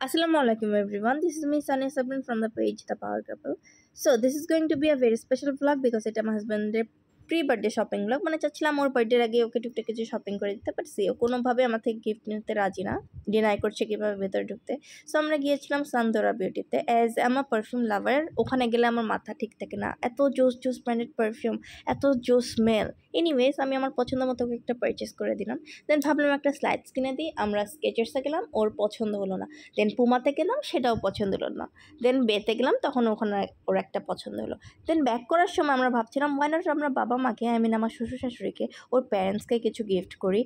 Assalamualaikum everyone. This is me Sania Sabrin from the page The Power Couple. So this is going to be a very special vlog because এটা আমার হাজবেন্ডের pre birthday shopping blog. মানে চাচ্ছিলাম ওর বার্থডের আগে ওকে টুকটাক কিছু shopping করে দিতে, বাট সে কোনোভাবে আমার থেকে গিফট নিতে রাজি না, ডিনাই করছে কীভাবে ভেতরে ঢুকতে। সো আমরা গিয়েছিলাম সান্দোরা বিউটিতে। অ্যাজ আমার পারফিউম লাভার ওখানে গেলে আমার মাথা ঠিক থাকে না, এত জোস জোস ব্র্যান্ডেড পারফিউম, এত জোস স্মেল। এনিওয়েজ আমি আমার পছন্দ মতো একটা পারচেস করে দিলাম। দেন ভাবলাম একটা স্লাইডস কিনে দিই। আমরা স্কেচার্সে গেলাম, ওর পছন্দ হলো না। দেন পুমাতে গেলাম, সেটাও পছন্দ হলো না। দেন বেতে গেলাম, তখন ওখানে ওর একটা পছন্দ হলো। দেন ব্যাক করার সময় আমরা ভাবছিলাম ওয়াই নট আমরা বাবা মাকে, আমার শ্বশুর শাশুড়িকে, ওর প্যারেন্টসকে কিছু গিফট করি,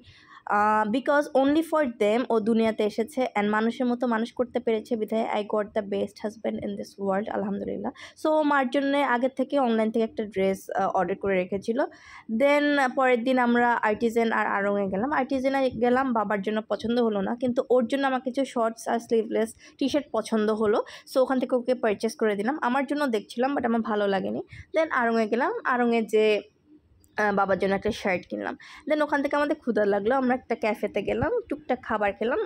বিকজ অনলি ফর দেম ও দুনিয়াতে এসেছে অ্যান্ড মানুষের মতো মানুষ করতে পেরেছে, বিধায় I got the best husband in this world, আলহামদুলিল্লাহ। সো মার জন্য আগের থেকে অনলাইন থেকে একটা ড্রেস অর্ডার করে রেখেছিল। দেন পরের দিন আমরা আর্টিজেন আর আড়ংয়ে গেলাম। আর্টিজেনে গেলাম, বাবার জন্য পছন্দ হলো না, কিন্তু ওর জন্য আমার কিছু শর্টস আর স্লিভলেস টি শার্ট পছন্দ হলো। সো ওখান থেকে ওকে পারচেস করে দিলাম। আমার জন্য দেখছিলাম, বাট আমার ভালো লাগেনি। দেন আড়ংয়ে গেলাম, আড়ংয়ে যে বাবার জন্য একটা শার্ট কিনলাম। দেন ওখান থেকে আমাদের ক্ষুধা লাগলো, আমরা একটা ক্যাফেতে গেলাম, টুকটাক খাবার খেলাম।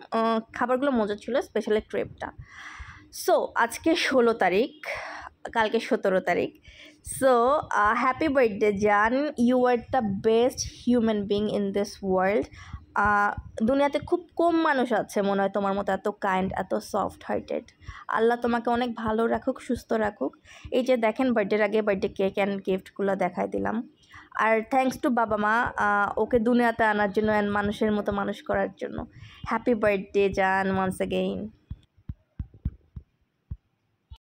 খাবারগুলো মজা ছিল, স্পেশালি ক্রেপটা। সো আজকে 16 তারিখ, কালকে 17 তারিখ। সো হ্যাপি বার্থডে জান, you are the best human being in this world. দুনিয়াতে খুব কম মানুষ আছে মনে হয় তোমার মতো এত কাইন্ড, এত সফট হার্টেড। আল্লাহ তোমাকে অনেক ভালো রাখুক, সুস্থ রাখুক। এই যে দেখেন বার্থডের আগে বার্থডে কেক অ্যান্ড গিফটগুলো দেখাই দিলাম। আর থ্যাঙ্কস টু বাবা মা ওকে দুনিয়াতে আনার জন্য অ্যান্ড মানুষের মতো মানুষ করার জন্য। হ্যাপি বার্থডে জান ওয়ান্স অ্যাগেইন।